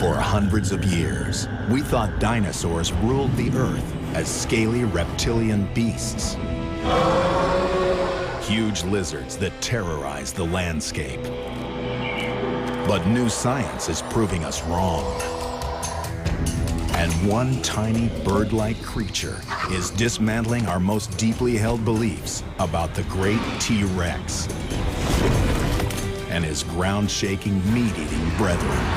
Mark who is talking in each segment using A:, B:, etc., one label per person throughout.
A: For hundreds of years, we thought dinosaurs ruled the Earth as scaly reptilian beasts. Huge lizards that terrorize the landscape. But new science is proving us wrong. And one tiny bird-like creature is dismantling our most deeply held beliefs about the great T-Rex and his ground-shaking, meat-eating brethren.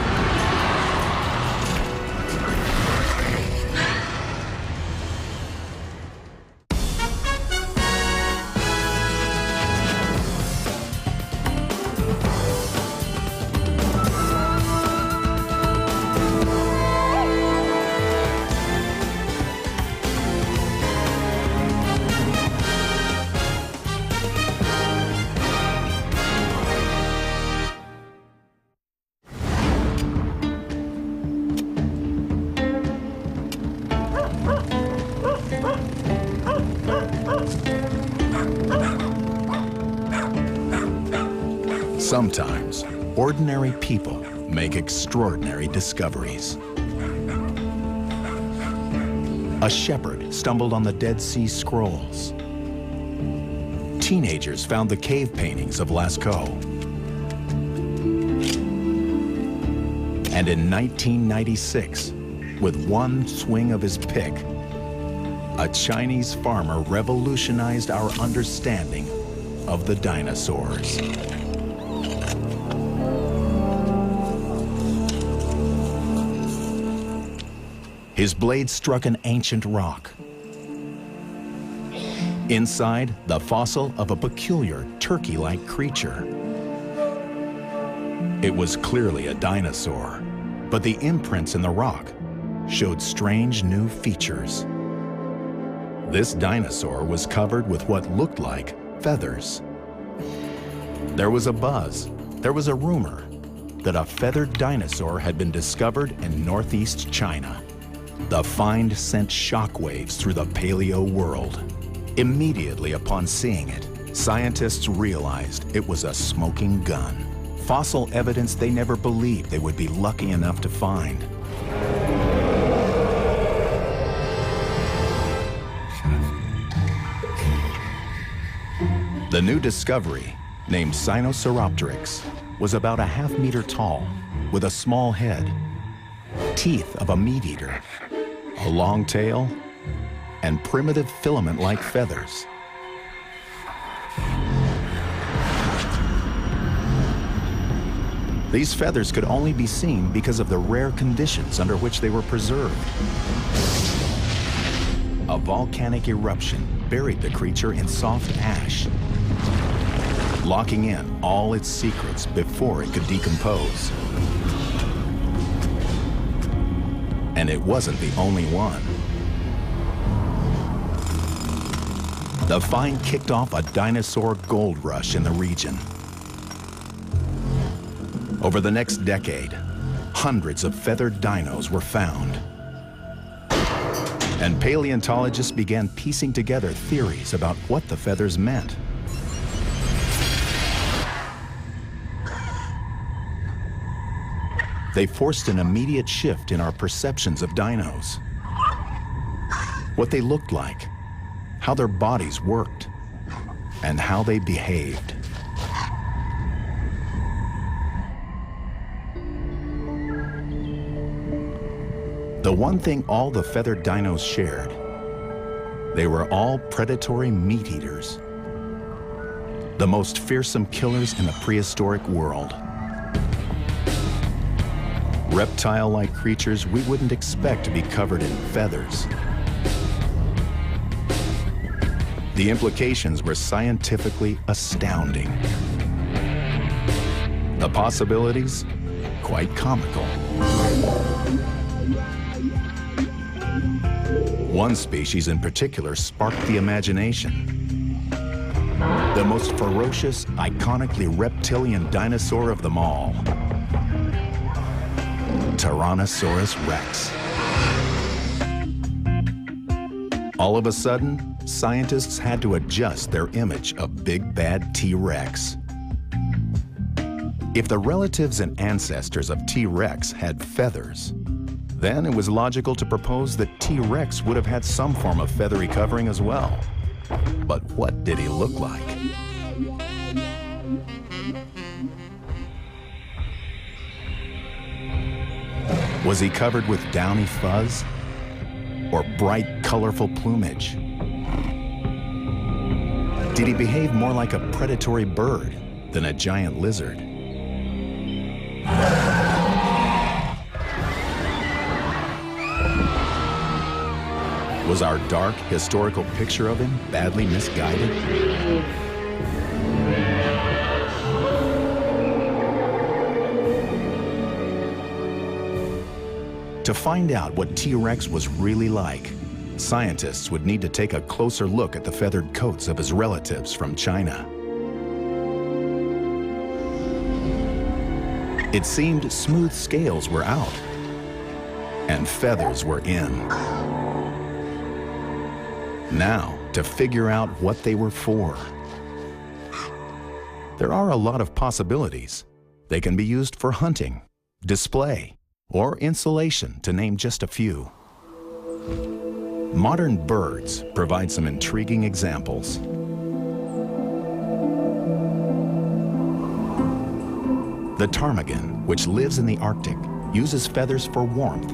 A: Sometimes, ordinary people make extraordinary discoveries. A shepherd stumbled on the Dead Sea Scrolls. Teenagers found the cave paintings of Lascaux. And in 1996, with one swing of his pick, a Chinese farmer revolutionized our understanding of the dinosaurs. His blade struck an ancient rock. Inside, the fossil of a peculiar turkey-like creature. It was clearly a dinosaur, but the imprints in the rock showed strange new features. This dinosaur was covered with what looked like feathers. There was a buzz, there was a rumor that a feathered dinosaur had been discovered in northeast China. The find sent shockwaves through the paleo world. Immediately upon seeing it, scientists realized it was a smoking gun. Fossil evidence they never believed they would be lucky enough to find. The new discovery, named Sinosauropteryx, was about a half-meter tall, with a small head, teeth of a meat-eater, a long tail, and primitive filament-like feathers. These feathers could only be seen because of the rare conditions under which they were preserved. A volcanic eruption buried the creature in soft ash, locking in all its secrets before it could decompose. And it wasn't the only one. The find kicked off a dinosaur gold rush in the region. Over the next decade, hundreds of feathered dinos were found. And paleontologists began piecing together theories about what the feathers meant. They forced an immediate shift in our perceptions of dinos. What they looked like, how their bodies worked, and how they behaved. The one thing all the feathered dinos shared, they were all predatory meat eaters. The most fearsome killers in the prehistoric world. Reptile-like creatures we wouldn't expect to be covered in feathers. The implications were scientifically astounding. The possibilities, quite comical. One species in particular sparked the imagination. The most ferocious, iconically reptilian dinosaur of them all. Tyrannosaurus Rex. All of a sudden, scientists had to adjust their image of big bad T-Rex. If the relatives and ancestors of T-Rex had feathers, then it was logical to propose that T-Rex would have had some form of feathery covering as well. But what did he look like? Was he covered with downy fuzz or bright, colorful plumage? Did he behave more like a predatory bird than a giant lizard? Was our dark, historical picture of him badly misguided? To find out what T-Rex was really like, scientists would need to take a closer look at the feathered coats of his relatives from China. It seemed smooth scales were out and feathers were in. Now, to figure out what they were for. There are a lot of possibilities. They can be used for hunting, display, or insulation, to name just a few. Modern birds provide some intriguing examples. The ptarmigan, which lives in the Arctic, uses feathers for warmth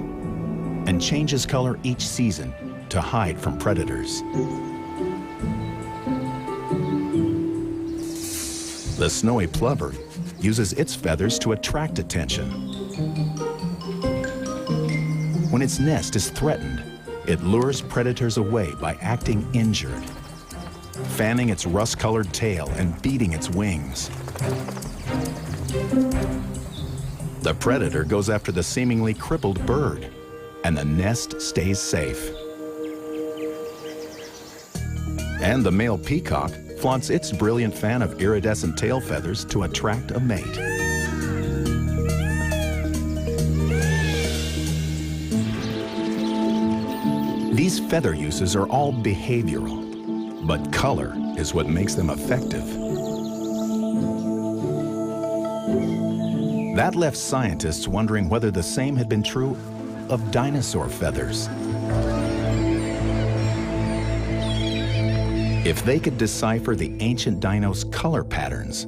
A: and changes color each season to hide from predators. The snowy plover uses its feathers to attract attention. When its nest is threatened, it lures predators away by acting injured, fanning its rust-colored tail and beating its wings. The predator goes after the seemingly crippled bird, and the nest stays safe. And the male peacock flaunts its brilliant fan of iridescent tail feathers to attract a mate. These feather uses are all behavioral, but color is what makes them effective. That left scientists wondering whether the same had been true of dinosaur feathers. If they could decipher the ancient dinos' color patterns,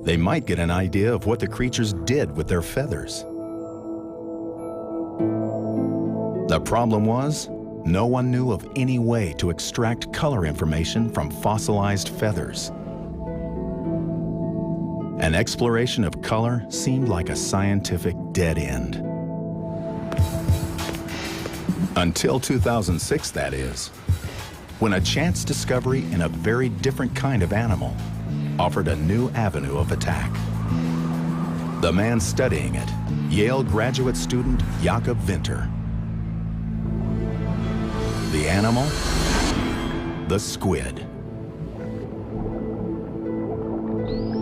A: they might get an idea of what the creatures did with their feathers. The problem was, no one knew of any way to extract color information from fossilized feathers. An exploration of color seemed like a scientific dead end. Until 2006, that is, when a chance discovery in a very different kind of animal offered a new avenue of attack. The man studying it, Yale graduate student Jakob Winter. The animal? The squid.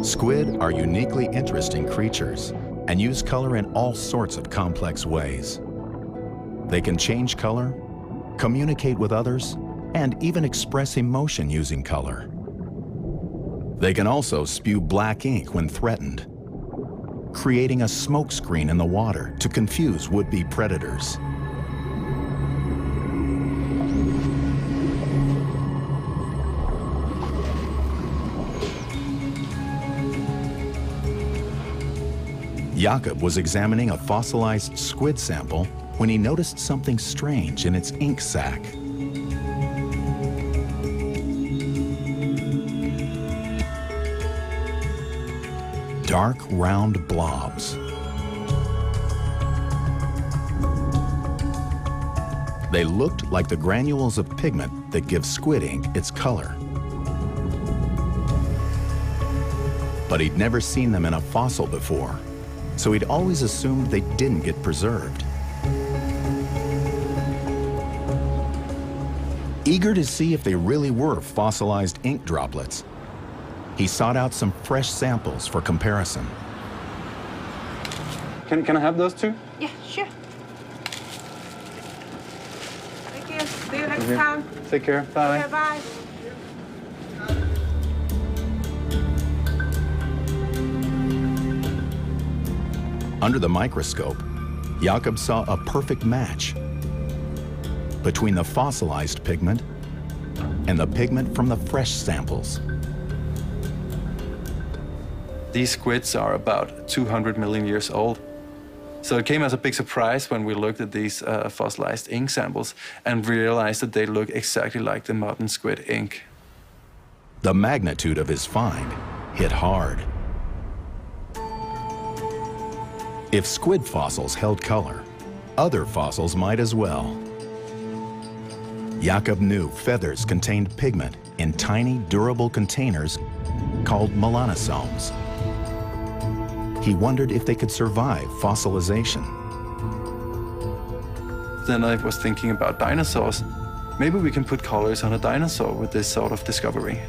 A: Squid are uniquely interesting creatures and use color in all sorts of complex ways. They can change color, communicate with others, and even express emotion using color. They can also spew black ink when threatened, creating a smoke screen in the water to confuse would-be predators. Jakob was examining a fossilized squid sample when he noticed something strange in its ink sac. Dark, round blobs. They looked like the granules of pigment that give squid ink its color. But he'd never seen them in a fossil before, so he'd always assumed they didn't get preserved. Eager to see if they really were fossilized ink droplets, he sought out some fresh samples for comparison.
B: Can I have those two?
C: Yeah, sure. Thank you. See you next time.
B: Take care. Bye.
C: Okay, bye.
A: Under the microscope, Jakob saw a perfect match between the fossilized pigment and the pigment from the fresh samples.
B: These squids are about 200 million years old. So it came as a big surprise when we looked at these fossilized ink samples and realized that they look exactly like the modern squid ink.
A: The magnitude of his find hit hard. If squid fossils held color, other fossils might as well. Jakob knew feathers contained pigment in tiny, durable containers called melanosomes. He wondered if they could survive fossilization.
B: Then I was thinking about dinosaurs. Maybe we can put colors on a dinosaur with this sort of discovery.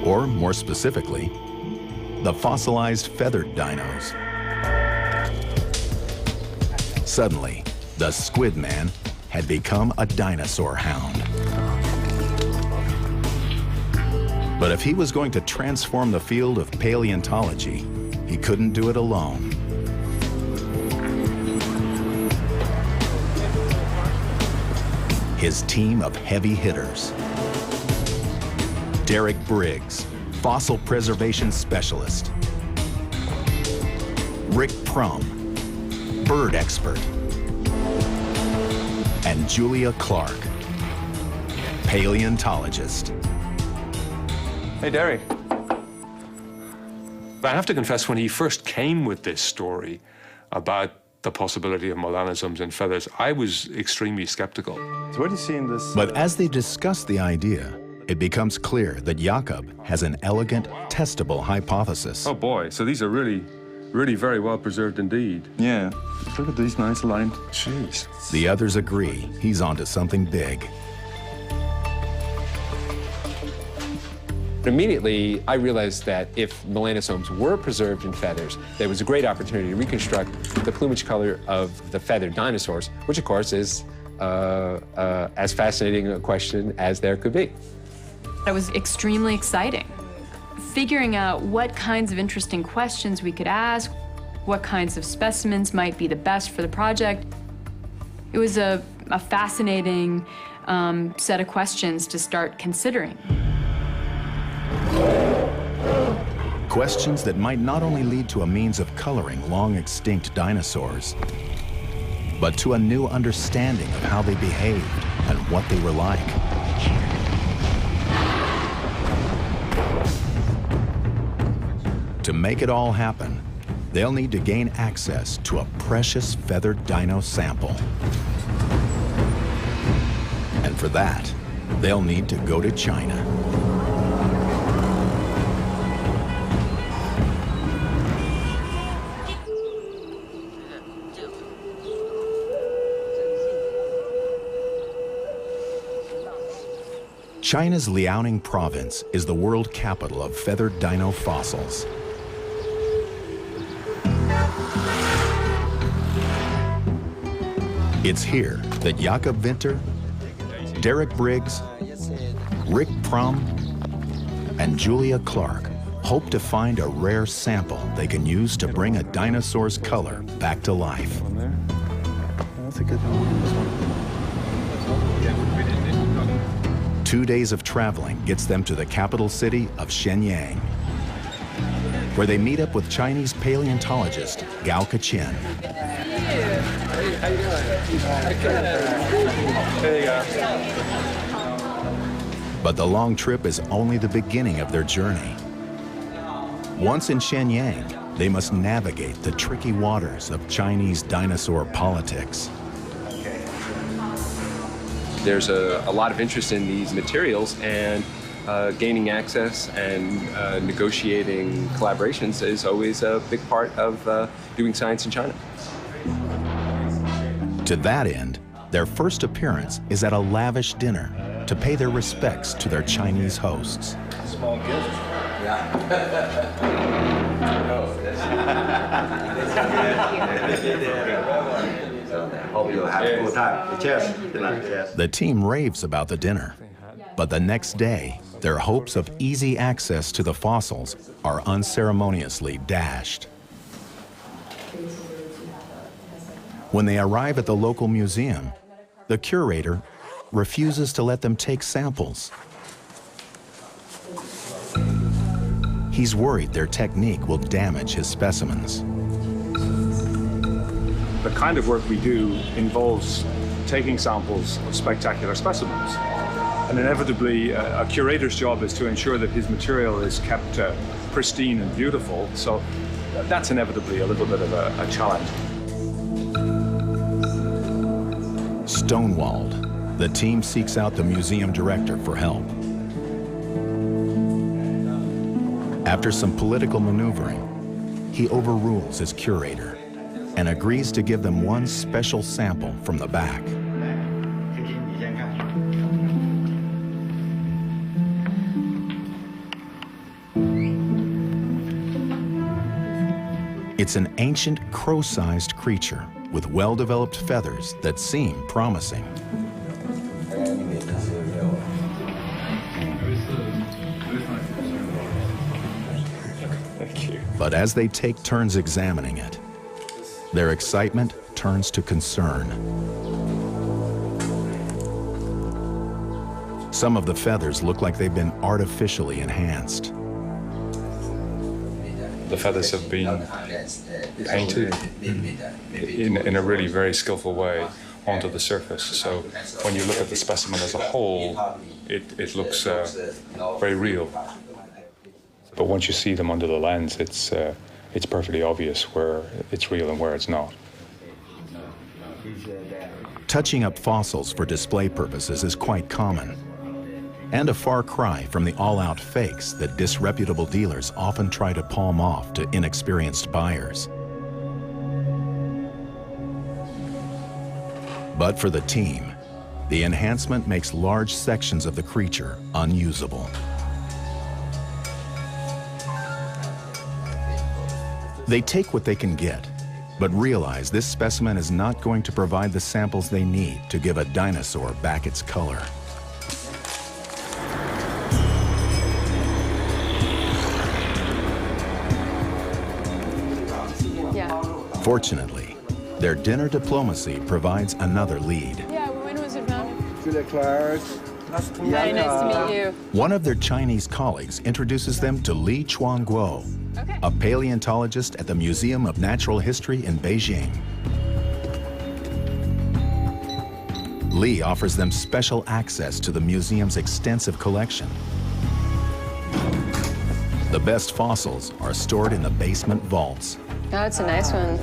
A: Or, more specifically, the fossilized feathered dinos. Suddenly, the squid man had become a dinosaur hound. But if he was going to transform the field of paleontology, he couldn't do it alone. His team of heavy hitters. Derek Briggs, fossil preservation specialist. Rick Prum, bird expert. And Julia Clark, paleontologist.
B: Hey, Derek.
D: I have to confess, when he first came with this story about the possibility of melanosomes in feathers, I was extremely skeptical.
B: So what do you see in this?
A: But as they discuss the idea, it becomes clear that Jakob has an elegant, testable hypothesis.
D: Oh boy, so these are really very well preserved indeed.
B: Yeah, look at these nice lined. Jeez.
A: The others agree he's onto something big.
E: Immediately, I realized that if melanosomes were preserved in feathers, there was a great opportunity to reconstruct the plumage color of the feathered dinosaurs, which of course is as fascinating a question as there could be.
F: It was extremely exciting. Figuring out what kinds of interesting questions we could ask, what kinds of specimens might be the best for the project. It was a fascinating set of questions to start considering.
A: Questions that might not only lead to a means of coloring long extinct dinosaurs, but to a new understanding of how they behaved and what they were like. To make it all happen, they'll need to gain access to a precious feathered dino sample. And for that, they'll need to go to China. China's Liaoning province is the world capital of feathered dino fossils. It's here that Jakob Winter, Derek Briggs, Rick Prum, and Julia Clark hope to find a rare sample they can use to bring a dinosaur's color back to life.
B: That's a good one.
A: 2 days of traveling gets them to the capital city of Shenyang, where they meet up with Chinese paleontologist Gao Keqian.
B: How you doing? There you go.
A: But the long trip is only the beginning of their journey. Once in Shenyang, they must navigate the tricky waters of Chinese dinosaur politics.
E: There's a lot of interest in these materials, and gaining access and negotiating collaborations is always a big part of doing science in China.
A: To that end, their first appearance is at a lavish dinner to pay their respects to their Chinese hosts.
G: Small gift. Yeah. Hope you'll have a good time. Cheers.
A: The team raves about the dinner, but the next day, their hopes of easy access to the fossils are unceremoniously dashed. When they arrive at the local museum, the curator refuses to let them take samples. He's worried their technique will damage his specimens.
H: The kind of work we do involves taking samples of spectacular specimens. And inevitably, a curator's job is to ensure that his material is kept pristine and beautiful. So that's inevitably a little bit of a challenge.
A: Stonewalled, the team seeks out the museum director for help. After some political maneuvering, he overrules his curator and agrees to give them one special sample from the back. It's an ancient crow-sized creature with well-developed feathers that seem promising.
H: Thank you.
A: But as they take turns examining it, their excitement turns to concern. Some of the feathers look like they've been artificially enhanced.
H: The feathers have been painted in a really very skillful way onto the surface. So when you look at the specimen as a whole, it looks very real. But once you see them under the lens, it's perfectly obvious where it's real and where it's not.
A: Touching up fossils for display purposes is quite common, and a far cry from the all-out fakes that disreputable dealers often try to palm off to inexperienced buyers. But for the team, the enhancement makes large sections of the creature unusable. They take what they can get, but realize this specimen is not going to provide the samples they need to give a dinosaur back its color. Fortunately, their dinner diplomacy provides another lead.
F: Yeah, when was it founded?
G: Julia Clark.
F: Very nice to meet you.
A: One of their Chinese colleagues introduces them to Li Chuangguo, a paleontologist at the Museum of Natural History in Beijing. Li offers them special access to the museum's extensive collection. The best fossils are stored in the basement vaults.
F: Oh, it's a nice one.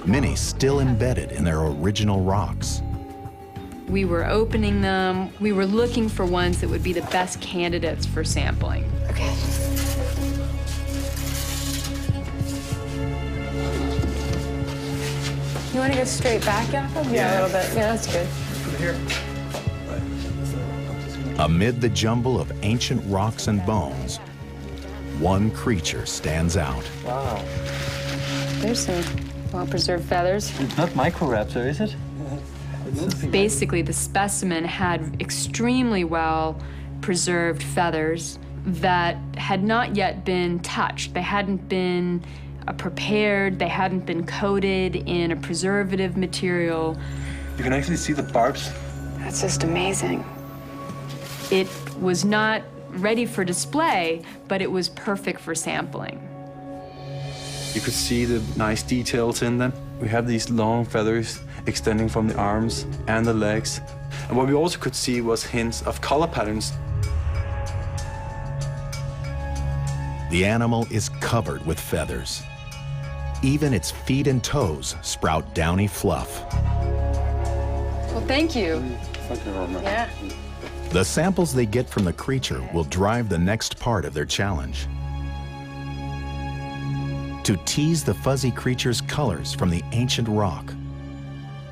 A: Many still embedded in their original rocks.
F: We were opening them. We were looking for ones that would be the best candidates for sampling. Okay. You want to go straight back, Jakob? Yeah, a little bit. Yeah, that's good.
A: Amid the jumble of ancient rocks and bones, one creature stands out.
G: Wow.
F: There's some well-preserved feathers.
G: It's not Microraptor, is it?
F: Basically, the specimen had extremely well-preserved feathers that had not yet been touched. They hadn't been prepared, they hadn't been coated in a preservative material.
B: You can actually see the barbs.
F: That's just amazing. It was not ready for display, but it was perfect for sampling.
B: You could see the nice details in them. We have these long feathers extending from the arms and the legs. And what we also could see was hints of color patterns.
A: The animal is covered with feathers. Even its feet and toes sprout downy fluff.
F: Well, thank you.
H: Thank you very much.
F: Yeah.
A: The samples they get from the creature will drive the next part of their challenge. To tease the fuzzy creature's colors from the ancient rock,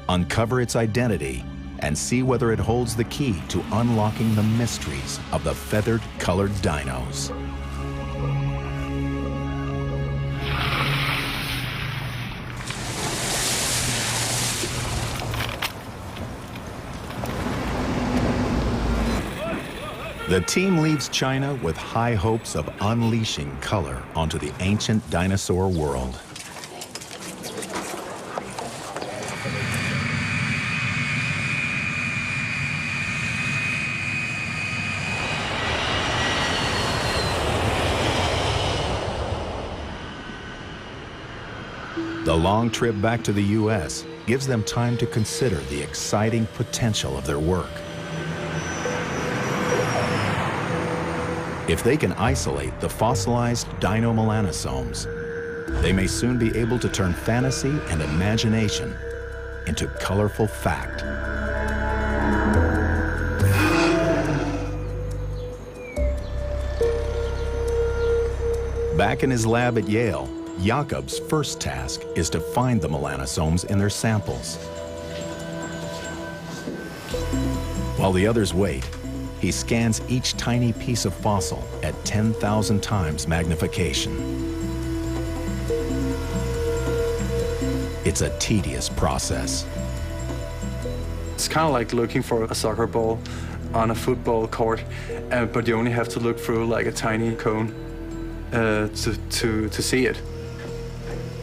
A: uncover its identity, and see whether it holds the key to unlocking the mysteries of the feathered colored dinos. The team leaves China with high hopes of unleashing color onto the ancient dinosaur world. The long trip back to the U.S. gives them time to consider the exciting potential of their work. If they can isolate the fossilized dino-melanosomes, they may soon be able to turn fantasy and imagination into colorful fact. Back in his lab at Yale, Jakob's first task is to find the melanosomes in their samples. While the others wait, he scans each tiny piece of fossil at 10,000 times magnification. It's a tedious process.
B: It's kind of like looking for a soccer ball on a football court, but you only have to look through like a tiny cone to see it.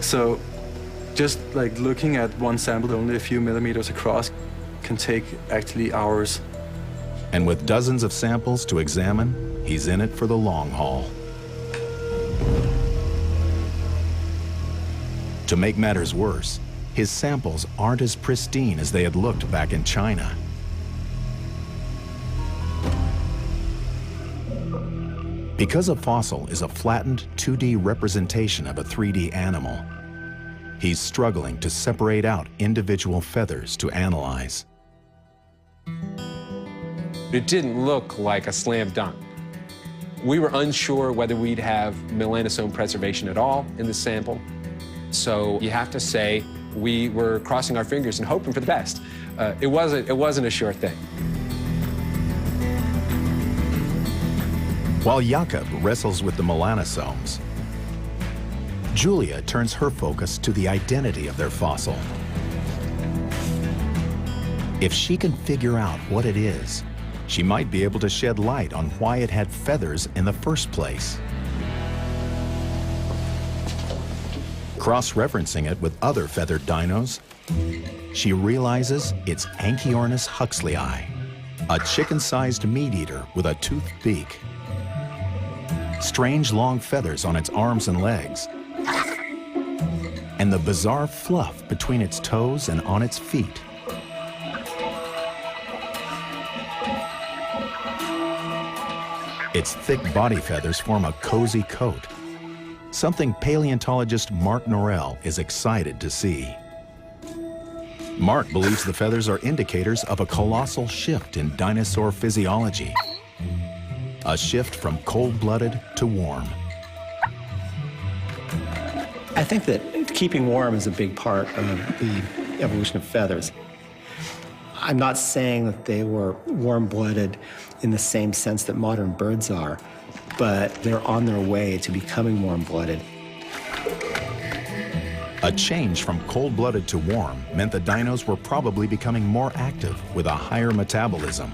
B: So just like looking at one sample only a few millimeters across can take actually hours.
A: And with dozens of samples to examine, he's in it for the long haul. To make matters worse, his samples aren't as pristine as they had looked back in China. Because a fossil is a flattened 2D representation of a 3D animal, he's struggling to separate out individual feathers to analyze.
E: It didn't look like a slam dunk. We were unsure whether we'd have melanosome preservation at all in the sample. So you have to say we were crossing our fingers and hoping for the best. It wasn't a sure thing.
A: While Jakob wrestles with the melanosomes, Julia turns her focus to the identity of their fossil. If she can figure out what it is, she might be able to shed light on why it had feathers in the first place. Cross-referencing it with other feathered dinos, she realizes it's Anchiornis huxleyi, a chicken-sized meat-eater with a toothed beak. Strange long feathers on its arms and legs, and the bizarre fluff between its toes and on its feet. Its thick body feathers form a cozy coat, something paleontologist Mark Norell is excited to see. Mark believes the feathers are indicators of a colossal shift in dinosaur physiology, a shift from cold-blooded to warm.
G: I think that keeping warm is a big part of the evolution of feathers. I'm not saying that they were warm-blooded in the same sense that modern birds are, but they're on their way to becoming warm-blooded.
A: A change from cold-blooded to warm meant the dinos were probably becoming more active with a higher metabolism,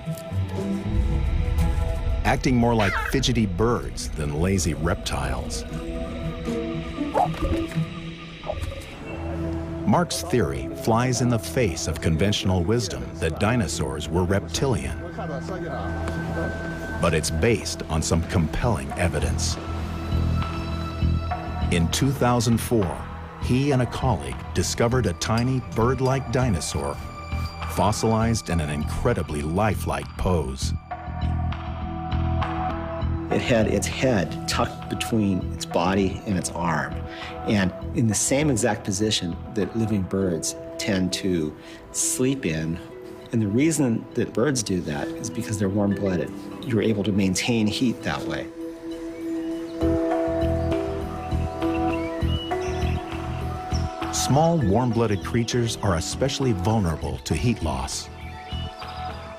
A: acting more like fidgety birds than lazy reptiles. Mark's theory flies in the face of conventional wisdom that dinosaurs were reptilian, but it's based on some compelling evidence. In 2004, he and a colleague discovered a tiny bird-like dinosaur fossilized in an incredibly lifelike pose.
G: It had its head tucked between its body and its arm, and in the same exact position that living birds tend to sleep in. And the reason that birds do that is because they're warm-blooded. You're able to maintain heat that way.
A: Small, warm-blooded creatures are especially vulnerable to heat loss,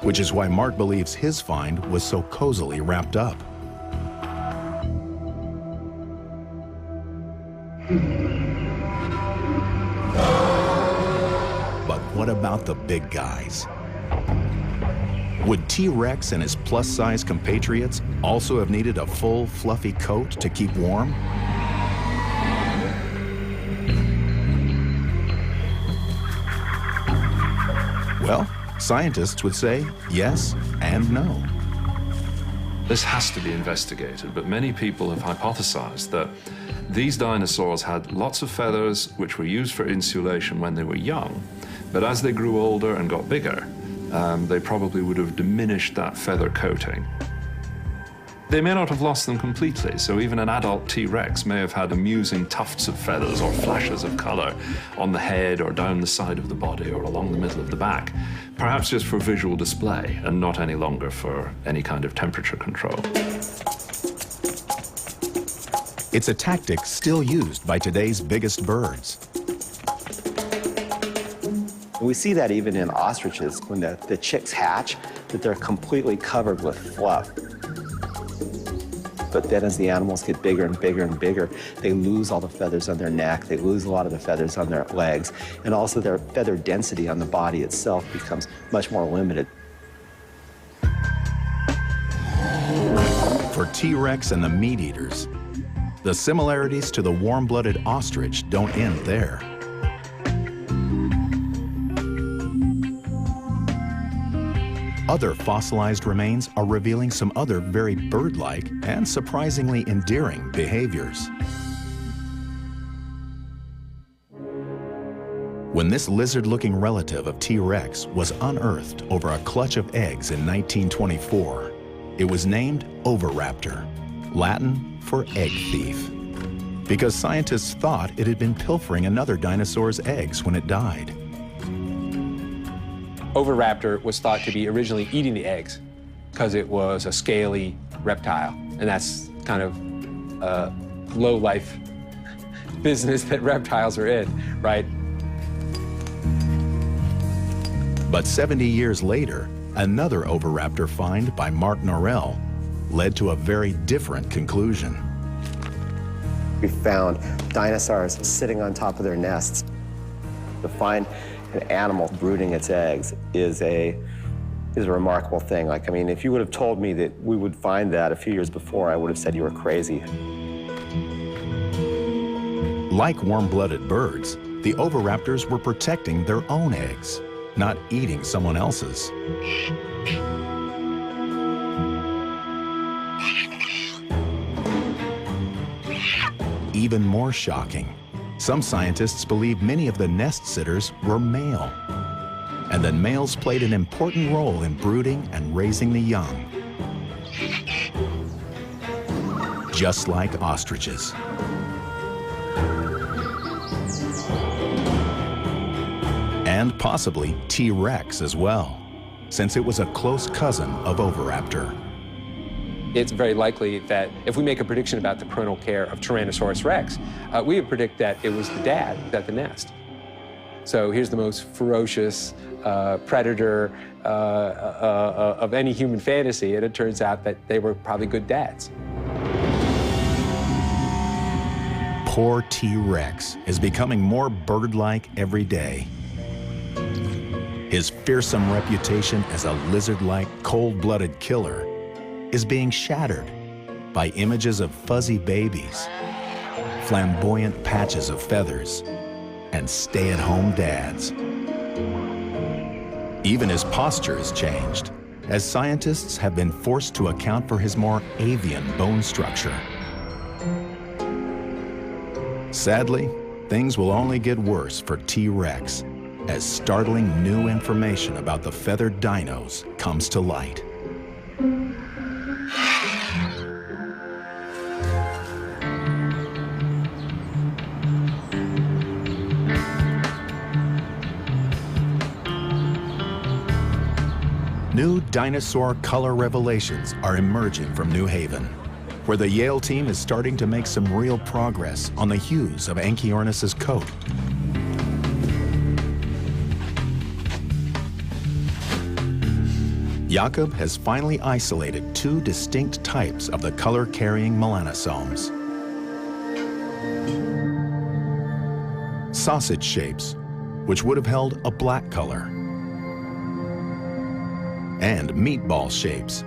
A: which is why Mark believes his find was so cozily wrapped up. But what about the big guys? Would T-Rex and his plus-size compatriots also have needed a full, fluffy coat to keep warm? Well, scientists would say yes and no.
I: This has to be investigated, but many people have hypothesized that these dinosaurs had lots of feathers which were used for insulation when they were young, but as they grew older and got bigger, they probably would have diminished that feather coating. They may not have lost them completely, so even an adult T-Rex may have had amusing tufts of feathers or flashes of color on the head or down the side of the body or along the middle of the back, perhaps just for visual display and not any longer for any kind of temperature control.
A: It's a tactic still used by today's biggest birds.
G: We see that even in ostriches, when the chicks hatch, that they're completely covered with fluff. But then as the animals get bigger and bigger and bigger, they lose all the feathers on their neck, they lose a lot of the feathers on their legs, and also their feather density on the body itself becomes much more limited.
A: For T-Rex and the meat eaters, the similarities to the warm-blooded ostrich don't end there. Other fossilized remains are revealing some other very bird-like and surprisingly endearing behaviors. When this lizard-looking relative of T-Rex was unearthed over a clutch of eggs in 1924, it was named Oviraptor, Latin for egg thief, because scientists thought it had been pilfering another dinosaur's eggs when it died.
E: Oviraptor was thought to be originally eating the eggs because it was a scaly reptile. And that's kind of low-life business that reptiles are in, right?
A: But 70 years later, another Oviraptor find by Mark Norell led to a very different conclusion.
G: We found dinosaurs sitting on top of their nests. To find an animal brooding its eggs is a remarkable thing. Like, I mean, if you would have told me that we would find that a few years before, I would have said you were crazy.
A: Like warm-blooded birds, the Oviraptors were protecting their own eggs, not eating someone else's. Even more shocking, some scientists believe many of the nest sitters were male, and that males played an important role in brooding and raising the young, just like ostriches. And possibly T-Rex as well, since it was a close cousin of Oviraptor.
E: It's very likely that if we make a prediction about the parental care of Tyrannosaurus rex, we would predict that it was the dad at the nest. So here's the most ferocious predator of any human fantasy, and it turns out that they were probably good dads.
A: Poor T-Rex is becoming more bird-like every day. His fearsome reputation as a lizard-like, cold-blooded killer is being shattered by images of fuzzy babies, flamboyant patches of feathers, and stay-at-home dads. Even his posture has changed, as scientists have been forced to account for his more avian bone structure. Sadly, things will only get worse for T-Rex as startling new information about the feathered dinos comes to light. New dinosaur color revelations are emerging from New Haven, where the Yale team is starting to make some real progress on the hues of Anchiornis's coat. Jakob has finally isolated two distinct types of the color-carrying melanosomes. Sausage shapes, which would have held a black color, and meatball shapes,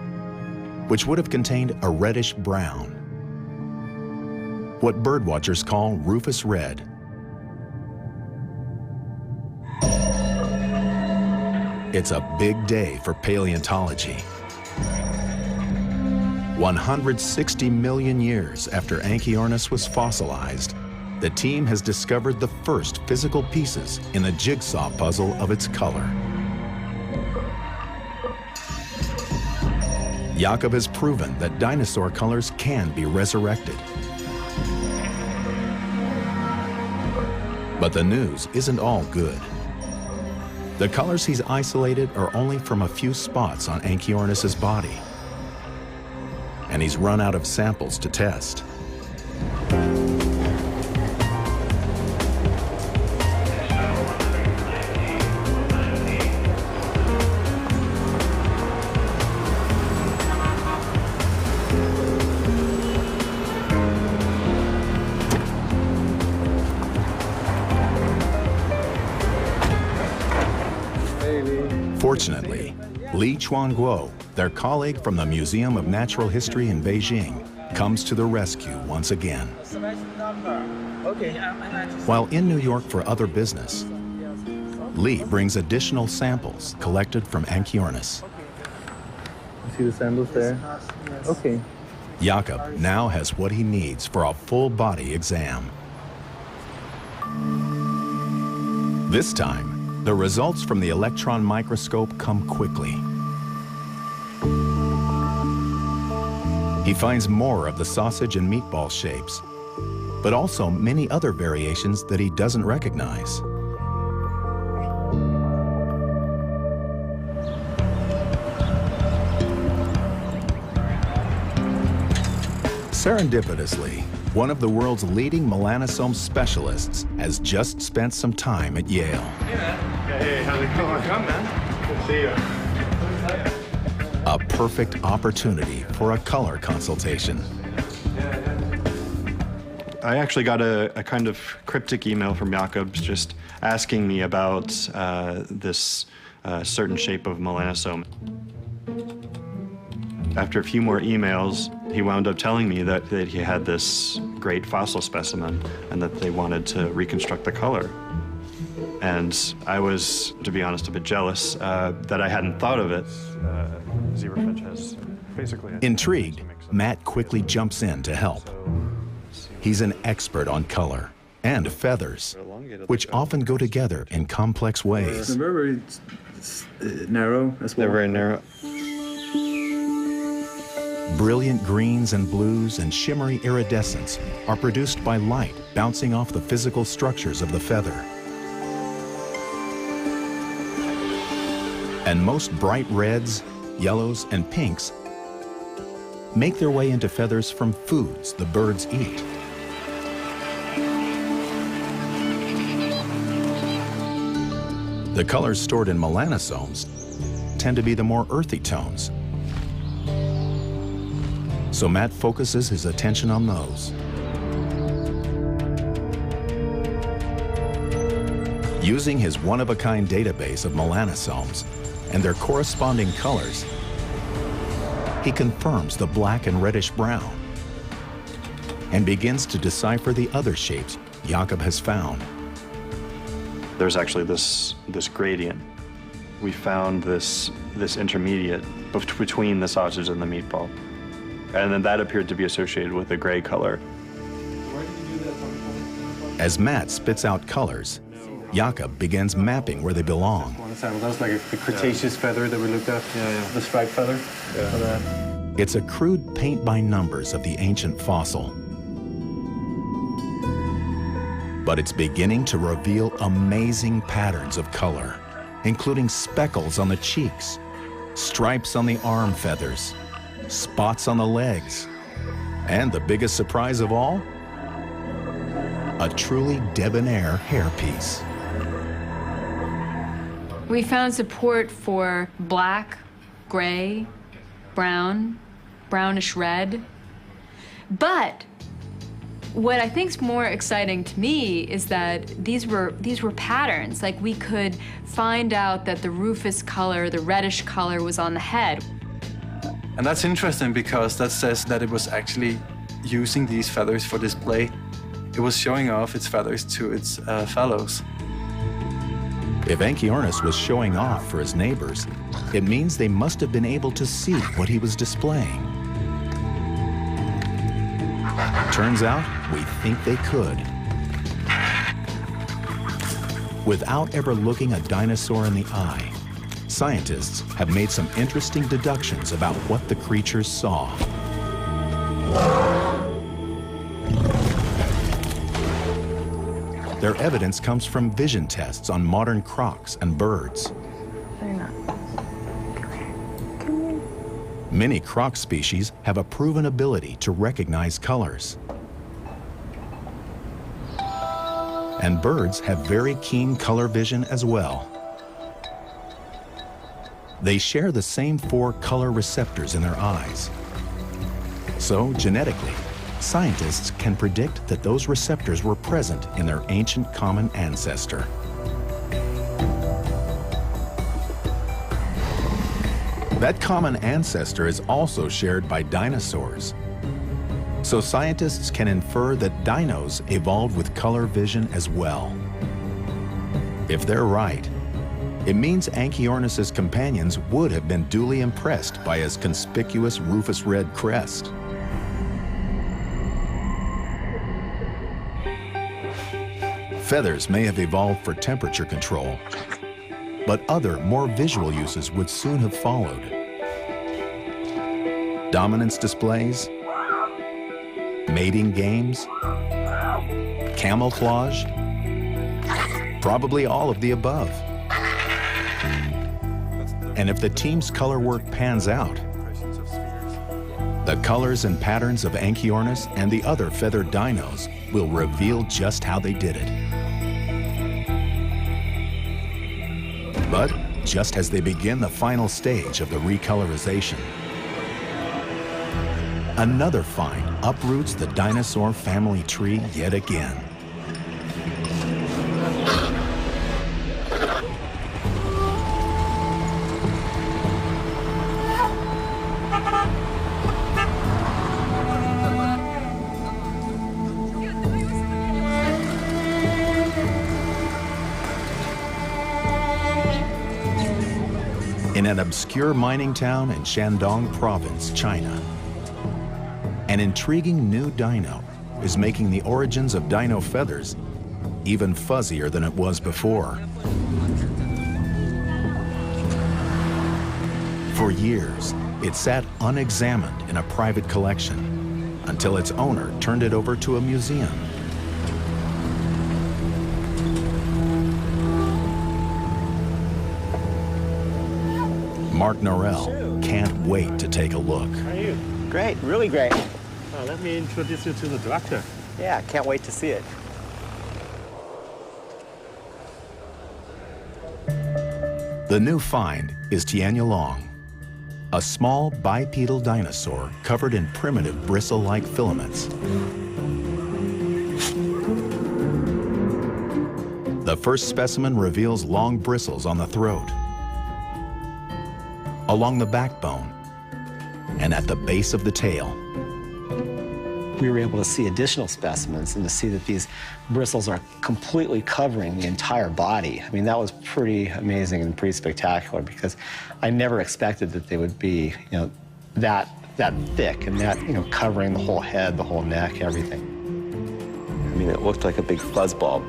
A: which would have contained a reddish brown, what birdwatchers call rufous red. It's a big day for paleontology. 160 million years after Anchiornis was fossilized, the team has discovered the first physical pieces in the jigsaw puzzle of its color. Jakob has proven that dinosaur colors can be resurrected. But the news isn't all good. The colors he's isolated are only from a few spots on Anchiornis' body. And he's run out of samples to test. Fortunately, Li Chuanguo, their colleague from the Museum of Natural History in Beijing, comes to the rescue once again. While in New York for other business, Li brings additional samples collected from Anchiornis.
B: See the samples there? Okay.
A: Jakob now has what he needs for a full-body exam. This time, the results from the electron microscope come quickly. He finds more of the sausage and meatball shapes, but also many other variations that he doesn't recognize. Serendipitously, one of the world's leading melanosome specialists has just spent some time at Yale.
J: Hey, man. Hey, how's it going? Come, man. Good to see you.
A: A perfect opportunity for a color consultation.
K: I actually got a kind of cryptic email from Jakob just asking me about this certain shape of melanosome. After a few more emails, he wound up telling me that he had this great fossil specimen and that they wanted to reconstruct the color. And I was, to be honest, a bit jealous that I hadn't thought of it. Zebrafinch has basically...
A: Intrigued, Matt quickly jumps in to help. He's an expert on color and feathers, which often go together in complex ways.
B: They're very narrow as well.
K: They're very narrow.
A: Brilliant greens and blues and shimmery iridescence are produced by light bouncing off the physical structures of the feather. And most bright reds, yellows, and pinks make their way into feathers from foods the birds eat. The colors stored in melanosomes tend to be the more earthy tones. So Matt focuses his attention on those. Using his one-of-a-kind database of melanosomes and their corresponding colors, he confirms the black and reddish brown and begins to decipher the other shapes Jakob has found.
K: There's actually this gradient. We found this intermediate between the sausage and the meatball. And then that appeared to be associated with a gray color.
A: As Matt spits out colors, Jakob begins mapping where they belong.
B: That was like the Cretaceous feather that we looked at, the striped feather.
A: It's a crude paint by numbers of the ancient fossil. But it's beginning to reveal amazing patterns of color, including speckles on the cheeks, stripes on the arm feathers, spots on the legs, and the biggest surprise of all, a truly debonair hairpiece.
F: We found support for black, gray, brown, brownish red. But what I think is more exciting to me is that these were patterns. Like, we could find out that the rufous color, the reddish color, was on the head.
B: And that's interesting because that says that it was actually using these feathers for display. It was showing off its feathers to its fellows.
A: If Anchiornis was showing off for his neighbors, it means they must have been able to see what he was displaying. Turns out, we think they could. Without ever looking a dinosaur in the eye, scientists have made some interesting deductions about what the creatures saw. Their evidence comes from vision tests on modern crocs and birds. Many croc species have a proven ability to recognize colors. And birds have very keen color vision as well. They share the same 4 color receptors in their eyes. So, genetically, scientists can predict that those receptors were present in their ancient common ancestor. That common ancestor is also shared by dinosaurs. So scientists can infer that dinos evolved with color vision as well. If they're right, it means Anchiornis' companions would have been duly impressed by his conspicuous rufous red crest. Feathers may have evolved for temperature control, but other, more visual uses would soon have followed. Dominance displays, mating games, camouflage, probably all of the above. And if the team's color work pans out, the colors and patterns of Anchiornis and the other feathered dinos will reveal just how they did it. But just as they begin the final stage of the recolorization, another find uproots the dinosaur family tree yet again. In an obscure mining town in Shandong Province, China, an intriguing new dino is making the origins of dino feathers even fuzzier than it was before. For years, it sat unexamined in a private collection until its owner turned it over to a museum. Mark Norell can't wait to take a look.
G: How are you? Great, really great.
J: Let me introduce you to the director.
G: Yeah, can't wait to see it.
A: The new find is Tianyalong, a small bipedal dinosaur covered in primitive bristle-like filaments. The first specimen reveals long bristles on the throat, along the backbone, and at the base of the tail.
G: We were able to see additional specimens and to see that these bristles are completely covering the entire body. I mean, that was pretty amazing and pretty spectacular because I never expected that they would be, that thick and that, covering the whole head, the whole neck, everything. I mean, it looked like a big fuzzball.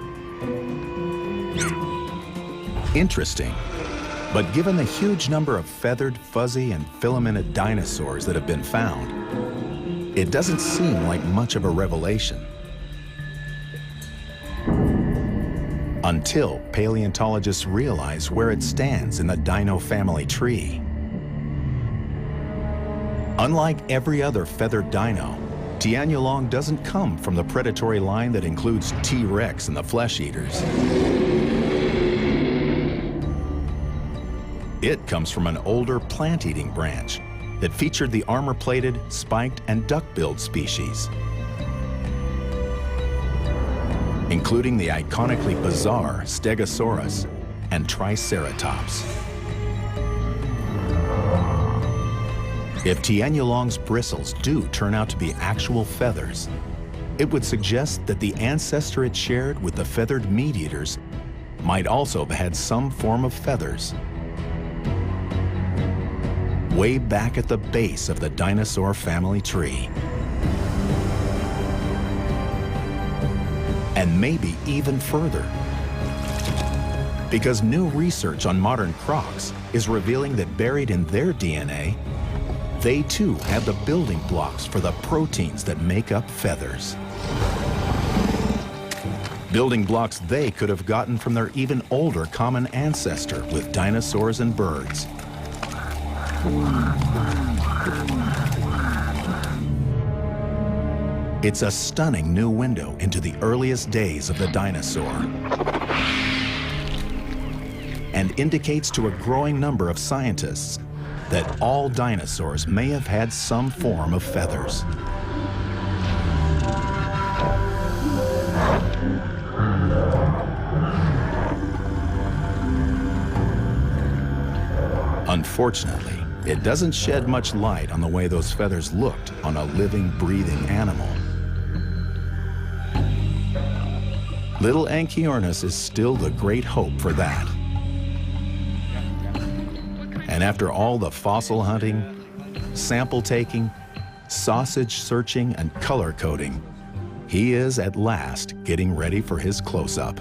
A: Interesting. But given the huge number of feathered, fuzzy, and filamented dinosaurs that have been found, it doesn't seem like much of a revelation. Until paleontologists realize where it stands in the dino family tree. Unlike every other feathered dino, Tianyalong doesn't come from the predatory line that includes T-Rex and the flesh eaters. It comes from an older plant-eating branch that featured the armor-plated, spiked, and duck-billed species, including the iconically bizarre Stegosaurus and Triceratops. If Tianyalong's bristles do turn out to be actual feathers, it would suggest that the ancestor it shared with the feathered meat-eaters might also have had some form of feathers. Way back at the base of the dinosaur family tree. and maybe even further. Because new research on modern crocs is revealing that buried in their DNA, they too have the building blocks for the proteins that make up feathers. Building blocks they could have gotten from their even older common ancestor with dinosaurs and birds. It's a stunning new window into the earliest days of the dinosaur, and indicates to a growing number of scientists that all dinosaurs may have had some form of feathers. Unfortunately, it doesn't shed much light on the way those feathers looked on a living, breathing animal. Little Anchiornis is still the great hope for that. And after all the fossil hunting, sample taking, sausage searching, and color coding, he is at last getting ready for his close-up.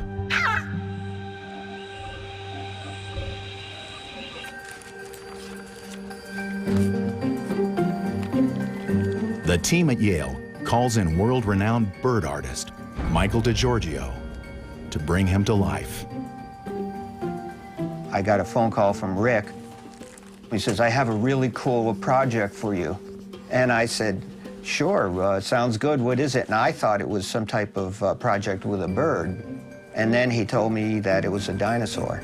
A: The team at Yale calls in world-renowned bird artist Michael DiGiorgio to bring him to life.
L: I got a phone call from Rick. He says, I have a really cool project for you. And I said, sure, sounds good. What is it? And I thought it was some type of project with a bird. And then he told me that it was a dinosaur.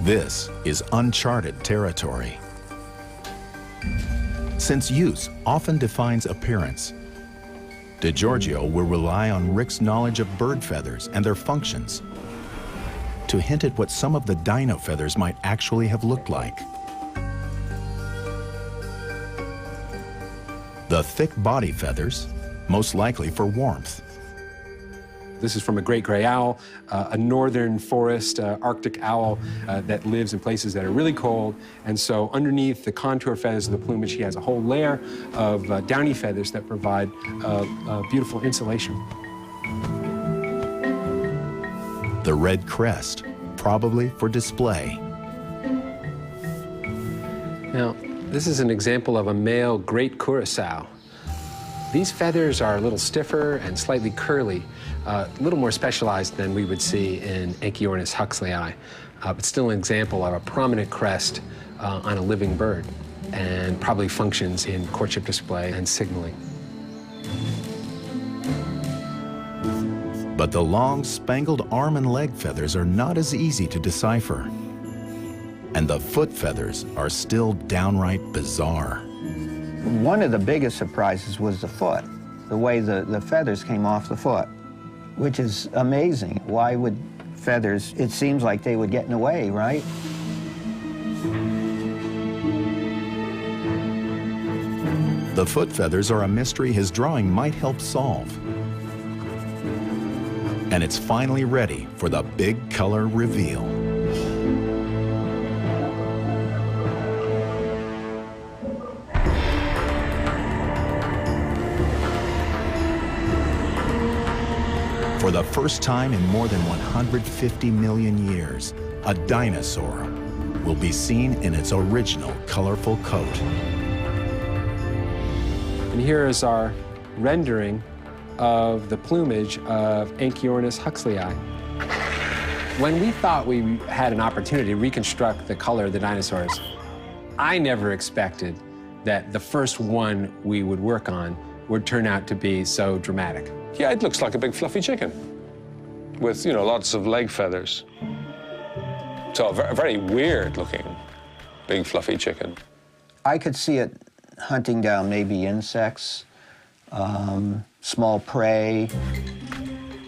A: This is uncharted territory. Since use often defines appearance, DiGiorgio will rely on Rick's knowledge of bird feathers and their functions to hint at what some of the dino feathers might actually have looked like. The thick body feathers, most likely for warmth.
E: This is from a great gray owl, a northern forest Arctic owl that lives in places that are really cold. And so underneath the contour feathers of the plumage, he has a whole layer of downy feathers that provide beautiful insulation.
A: The red crest, probably for display.
E: Now, this is an example of a male great curassow. These feathers are a little stiffer and slightly curly, a little more specialized than we would see in Anchiornis huxleyi, but still an example of a prominent crest on a living bird, and probably functions in courtship display and signaling.
A: But the long, spangled arm and leg feathers are not as easy to decipher. And the foot feathers are still downright bizarre.
L: One of the biggest surprises was the foot, the way the feathers came off the foot, which is amazing. Why would feathers, it seems like they would get in the way, right?
A: The foot feathers are a mystery his drawing might help solve. And it's finally ready for the big color reveal. For the first time in more than 150 million years, a dinosaur will be seen in its original colorful coat.
E: And here is our rendering of the plumage of Anchiornis huxleyi. When we thought we had an opportunity to reconstruct the color of the dinosaurs, I never expected that the first one we would work on would turn out to be so dramatic.
D: Yeah, it looks like a big fluffy chicken with, lots of leg feathers. So a very weird looking big fluffy chicken.
L: I could see it hunting down maybe insects, small prey.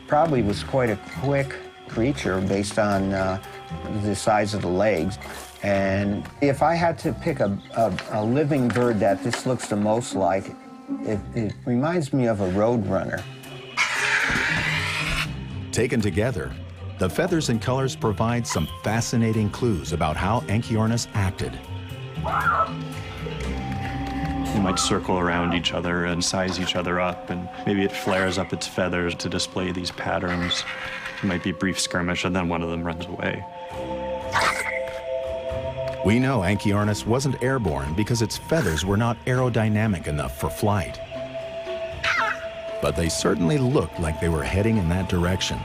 L: Probably was quite a quick creature based on the size of the legs. And if I had to pick a living bird that this looks the most like, it reminds me of a roadrunner.
A: Taken together, the feathers and colors provide some fascinating clues about how Anchiornis acted.
K: They might circle around each other and size each other up, and maybe it flares up its feathers to display these patterns. It might be a brief skirmish, and then one of them runs away.
A: We know Anchiornis wasn't airborne because its feathers were not aerodynamic enough for flight. But they certainly looked like they were heading in that direction.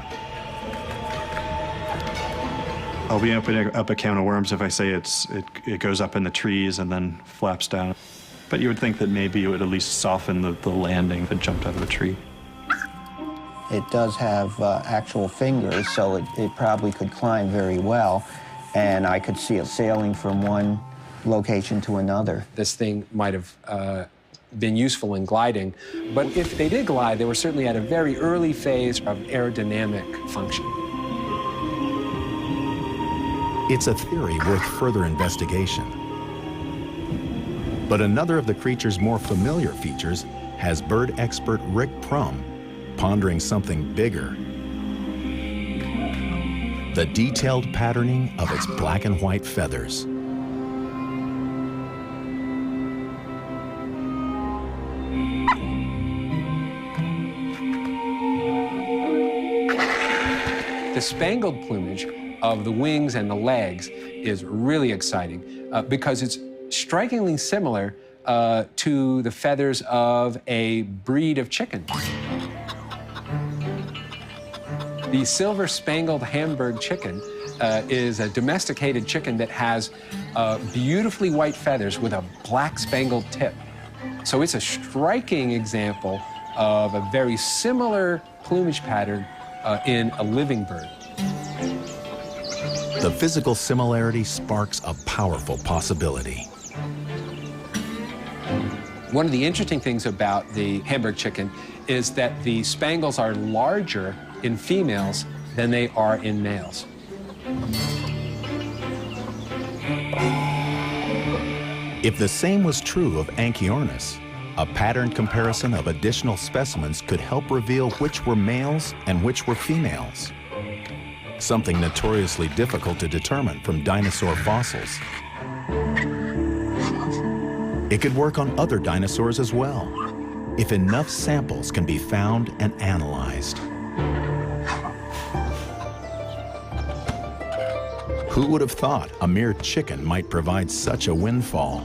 K: I'll be opening up a can of worms if I say it goes up in the trees and then flaps down. But you would think that maybe it would at least soften the landing if it jumped out of a tree.
L: It does have actual fingers, so it probably could climb very well. And I could see it sailing from one location to another.
E: This thing might have been useful in gliding, but if they did glide, they were certainly at a very early phase of aerodynamic function.
A: It's a theory worth further investigation. But another of the creature's more familiar features has bird expert Rick Prum pondering something bigger. The detailed patterning of its black and white feathers.
E: The spangled plumage of the wings and the legs is really exciting because it's strikingly similar to the feathers of a breed of chicken. The silver spangled Hamburg chicken is a domesticated chicken that has beautifully white feathers with a black spangled tip. So it's a striking example of a very similar plumage pattern in a living bird.
A: The physical similarity sparks a powerful possibility.
E: One of the interesting things about the Hamburg chicken is that the spangles are larger in females than they are in males.
A: If the same was true of Anchiornis, a pattern comparison of additional specimens could help reveal which were males and which were females. Something notoriously difficult to determine from dinosaur fossils. It could work on other dinosaurs as well, if enough samples can be found and analyzed. Who would have thought a mere chicken might provide such a windfall?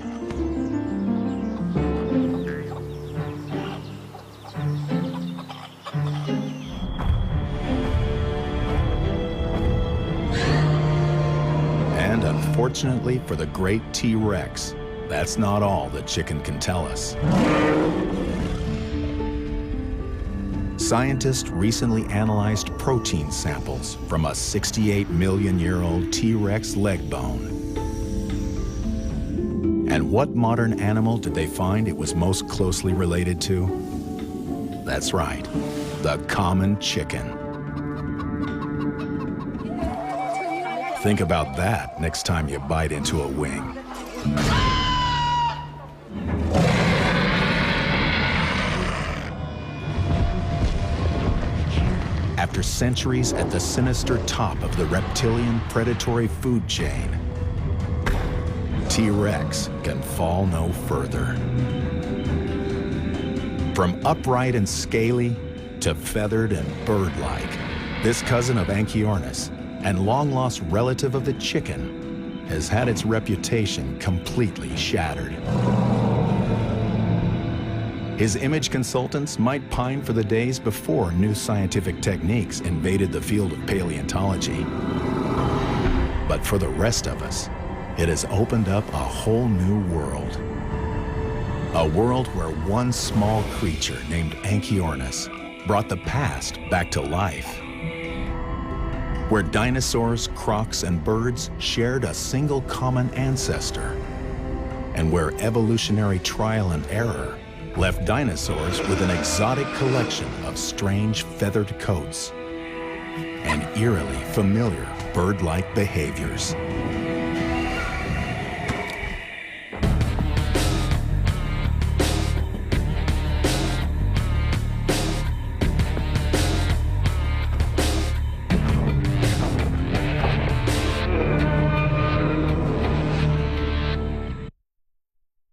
A: And unfortunately for the great T-Rex, that's not all the chicken can tell us. Scientists recently analyzed protein samples from a 68-million-year-old T-Rex leg bone. And what modern animal did they find it was most closely related to? That's right, the common chicken. Think about that next time you bite into a wing. After centuries at the sinister top of the reptilian predatory food chain, T-Rex can fall no further. From upright and scaly to feathered and bird-like, this cousin of Anchiornis and long-lost relative of the chicken has had its reputation completely shattered. His image consultants might pine for the days before new scientific techniques invaded the field of paleontology. But for the rest of us, it has opened up a whole new world. A world where one small creature named Anchiornis brought the past back to life. Where dinosaurs, crocs, and birds shared a single common ancestor. And where evolutionary trial and error left dinosaurs with an exotic collection of strange feathered coats and eerily familiar bird-like behaviors.